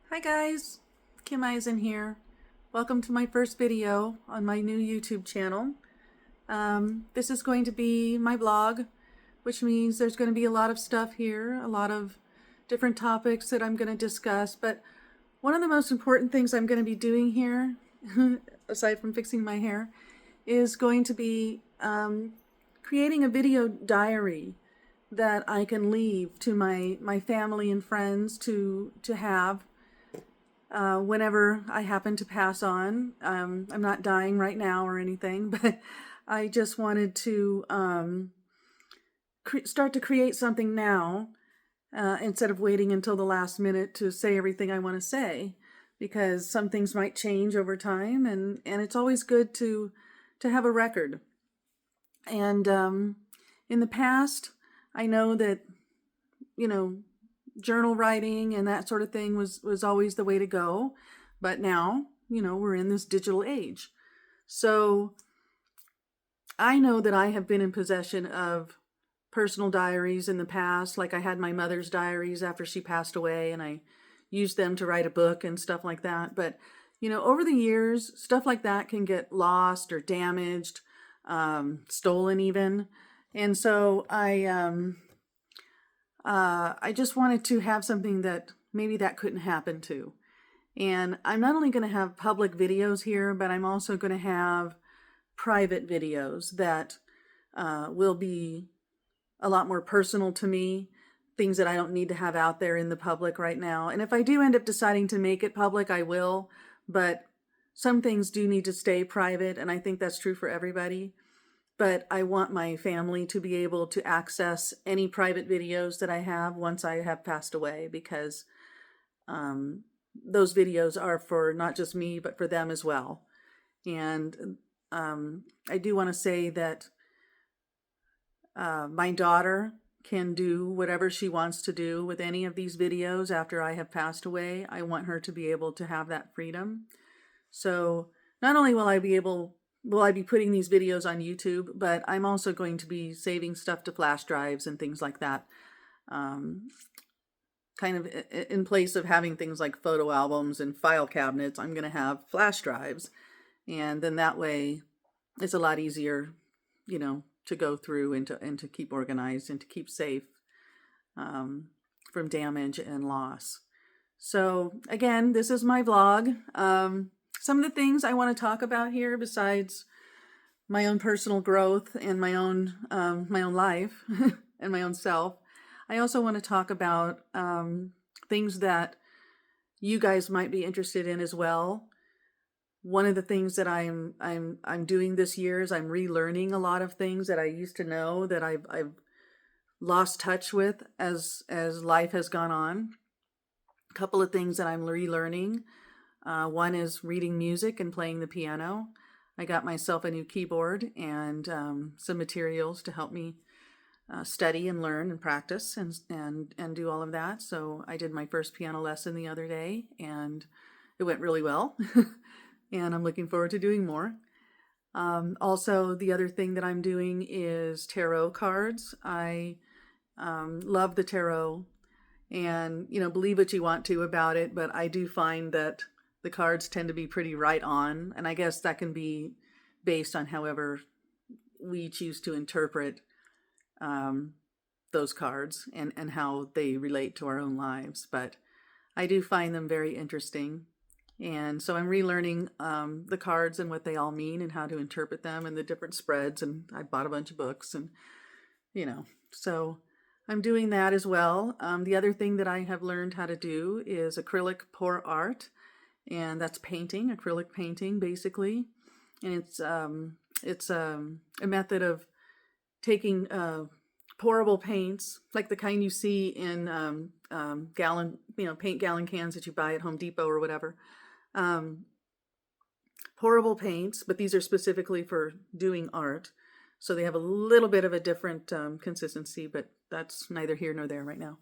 Hi guys, Kim Eisen here. Welcome to my first video on my new YouTube channel. This is going to be my blog, which means there's going to be a lot of stuff here, a lot of different topics that I'm going to discuss. But one of the most important things I'm going to be doing here, aside from fixing my hair, is going to be creating a video diary that I can leave to my family and friends to have whenever I happen to pass on. I'm not dying right now or anything, but I just wanted to start to create something now instead of waiting until the last minute to say everything I want to say, because some things might change over time, and it's always good to have a record. And in the past, I know that, you know, journal writing and that sort of thing was always the way to go. But now, we're in this digital age. So I know that I have been in possession of personal diaries in the past. Like I had my mother's diaries after she passed away, and I used them to write a book and stuff like that. But, over the years, stuff like that can get lost or damaged, stolen even. And so I just wanted to have something that maybe that couldn't happen to. And I'm not only going to have public videos here, but I'm also going to have private videos that will be a lot more personal to me, things that I don't need to have out there in the public right now. And if I do end up deciding to make it public, I will. But some things do need to stay private, and I think that's true for everybody. But I want my family to be able to access any private videos that I have once I have passed away, because those videos are for not just me, but for them as well. And I do want to say that my daughter can do whatever she wants to do with any of these videos after I have passed away. I want her to be able to have that freedom. So not only will I be putting these videos on YouTube, but I'm also going to be saving stuff to flash drives and things like that. Kind of in place of having things like photo albums and file cabinets, I'm going to have flash drives. And then that way it's a lot easier, to go through and to keep organized and to keep safe from damage and loss. So again, this is my vlog. Some of the things I want to talk about here, besides my own personal growth and my own life and my own self, I also want to talk about things that you guys might be interested in as well. One of the things that I'm doing this year is I'm relearning a lot of things that I used to know that I've lost touch with as life has gone on. A couple of things that I'm relearning. One is reading music and playing the piano. I got myself a new keyboard and some materials to help me study and learn and practice and do all of that. So I did my first piano lesson the other day, and it went really well. And I'm looking forward to doing more. Also, the other thing that I'm doing is tarot cards. I love the tarot, and believe what you want to about it, but I do find that the cards tend to be pretty right on, and I guess that can be based on however we choose to interpret those cards and how they relate to our own lives. But I do find them very interesting, and so I'm relearning the cards and what they all mean and how to interpret them and the different spreads, and I bought a bunch of books, and so I'm doing that as well. The other thing that I have learned how to do is acrylic pour art, and that's painting, acrylic painting, basically. And it's a method of taking pourable paints, like the kind you see in gallon, paint gallon cans that you buy at Home Depot or whatever. Pourable paints, but these are specifically for doing art. So they have a little bit of a different consistency, but that's neither here nor there right now.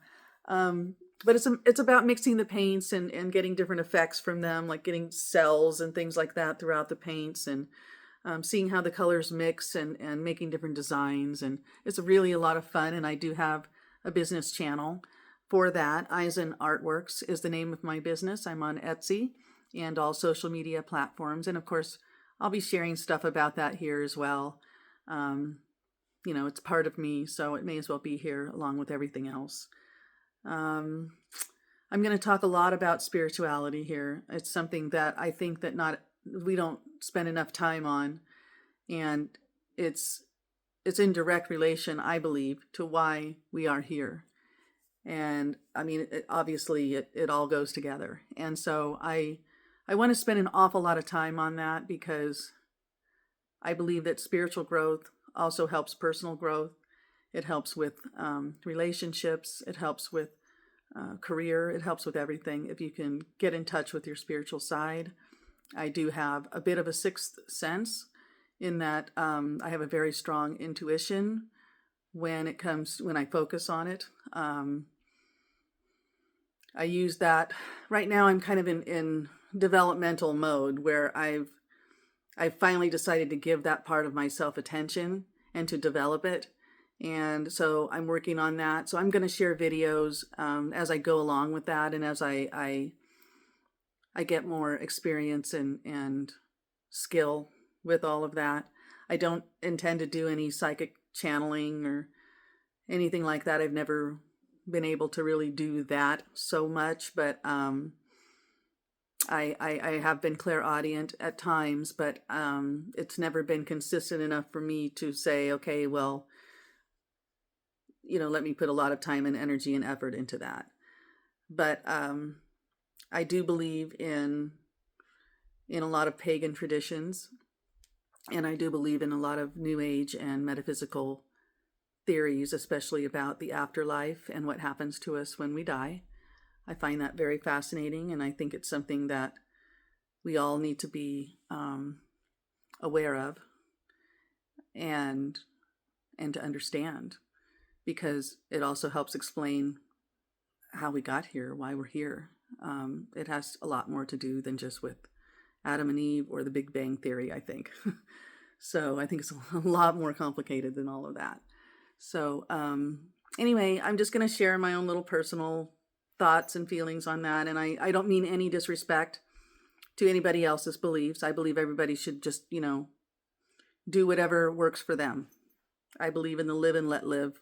But it's about mixing the paints and getting different effects from them, like getting cells and things like that throughout the paints, and seeing how the colors mix and making different designs. And it's really a lot of fun. And I do have a business channel for that, Eisen Artworks is the name of my business. I'm on Etsy and all social media platforms. And of course, I'll be sharing stuff about that here as well. It's part of me, so it may as well be here along with everything else. I'm going to talk a lot about spirituality here. It's something that I think that we don't spend enough time on, and it's in direct relation, I believe, to why we are here. And I mean, obviously it all goes together. And so I want to spend an awful lot of time on that, because I believe that spiritual growth also helps personal growth. It helps with relationships. It helps with career. It helps with everything if you can get in touch with your spiritual side. I do have a bit of a sixth sense in that I have a very strong intuition when I focus on it. I use that. Right now I'm kind of in developmental mode where I've finally decided to give that part of myself attention and to develop it. And so I'm working on that. So I'm going to share videos as I go along with that, and as I get more experience and skill with all of that. I don't intend to do any psychic channeling or anything like that. I've never been able to really do that so much, but I have been clairaudient at times, but it's never been consistent enough for me to say, okay, well, let me put a lot of time and energy and effort into that. But I do believe in a lot of pagan traditions, and I do believe in a lot of New Age and metaphysical theories, especially about the afterlife and what happens to us when we die. I find that very fascinating, and I think it's something that we all need to be aware of and to understand, because it also helps explain how we got here, why we're here. It has a lot more to do than just with Adam and Eve or the Big Bang Theory, I think. So I think it's a lot more complicated than all of that. So anyway, I'm just going to share my own little personal thoughts and feelings on that. And I don't mean any disrespect to anybody else's beliefs. I believe everybody should just, do whatever works for them. I believe in the live and let live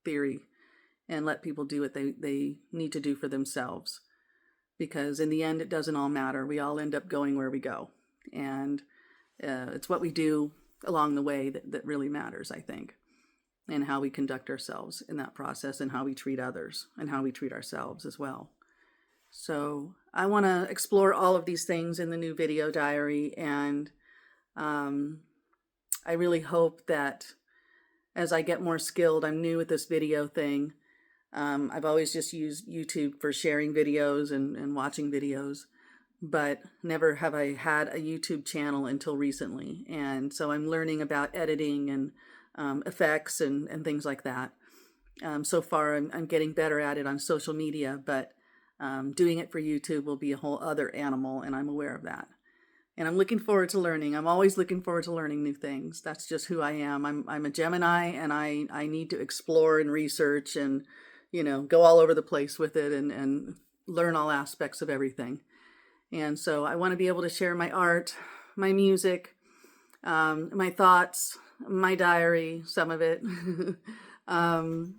theory, and let people do what they need to do for themselves. Because in the end, it doesn't all matter. We all end up going where we go. And it's what we do along the way that really matters, I think. And how we conduct ourselves in that process, and how we treat others, and how we treat ourselves as well. So I want to explore all of these things in the new video diary, and I really hope that as I get more skilled, I'm new at this video thing. I've always just used YouTube for sharing videos and watching videos, but never have I had a YouTube channel until recently. And so I'm learning about editing and effects and things like that. So far, I'm getting better at it on social media, but doing it for YouTube will be a whole other animal, and I'm aware of that. And I'm looking forward to learning. I'm always looking forward to learning new things. That's just who I am. I'm a Gemini, and I need to explore and research and, go all over the place with it and learn all aspects of everything. And so I want to be able to share my art, my music, my thoughts, my diary, some of it, and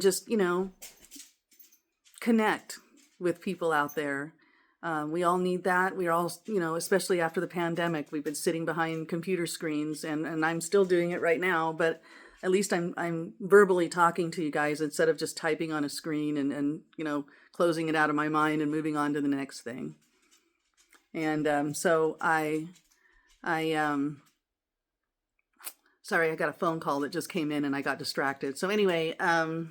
just, connect with people out there. We all need that. We're all, especially after the pandemic, we've been sitting behind computer screens, and I'm still doing it right now, but at least I'm verbally talking to you guys instead of just typing on a screen and closing it out of my mind and moving on to the next thing. And so sorry, I got a phone call that just came in and I got distracted. So anyway, I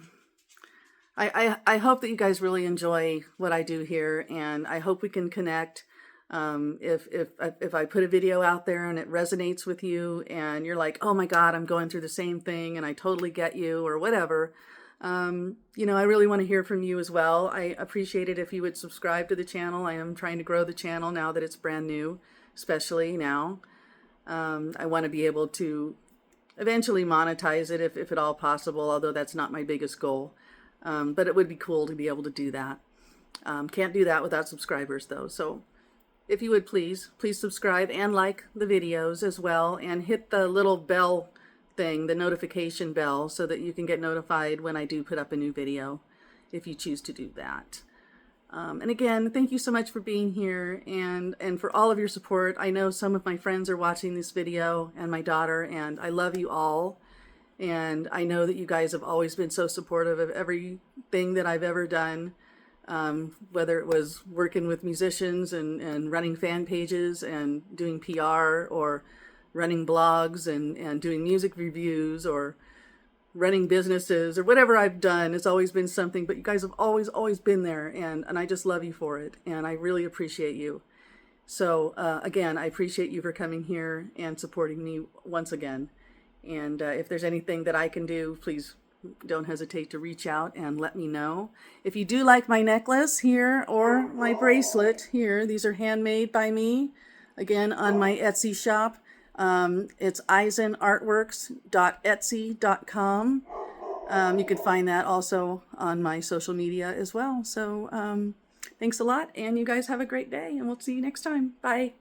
hope that you guys really enjoy what I do here, and I hope we can connect. If I put a video out there and it resonates with you, and you're like, oh my God, I'm going through the same thing, and I totally get you, or whatever. I really want to hear from you as well. I appreciate it if you would subscribe to the channel. I am trying to grow the channel now that it's brand new, especially now. I want to be able to eventually monetize it if at all possible, although that's not my biggest goal. But it would be cool to be able to do that. Can't do that without subscribers though. So if you would please subscribe and like the videos as well, and hit the little bell thing, the notification bell, so that you can get notified when I do put up a new video, if you choose to do that. And again, thank you so much for being here and for all of your support. I know some of my friends are watching this video, and my daughter, and I love you all. And I know that you guys have always been so supportive of everything that I've ever done. Whether it was working with musicians and running fan pages and doing PR, or running blogs and doing music reviews, or running businesses, or whatever I've done, it's always been something. But you guys have always been there, and I just love you for it, and I really appreciate you. So again, I appreciate you for coming here and supporting me once again. And if there's anything that I can do, please don't hesitate to reach out and let me know. If you do like my necklace here or my bracelet here, these are handmade by me, again, on my Etsy shop. It's eisenartworks.etsy.com. You can find that also on my social media as well. So thanks a lot, and you guys have a great day, and we'll see you next time. Bye.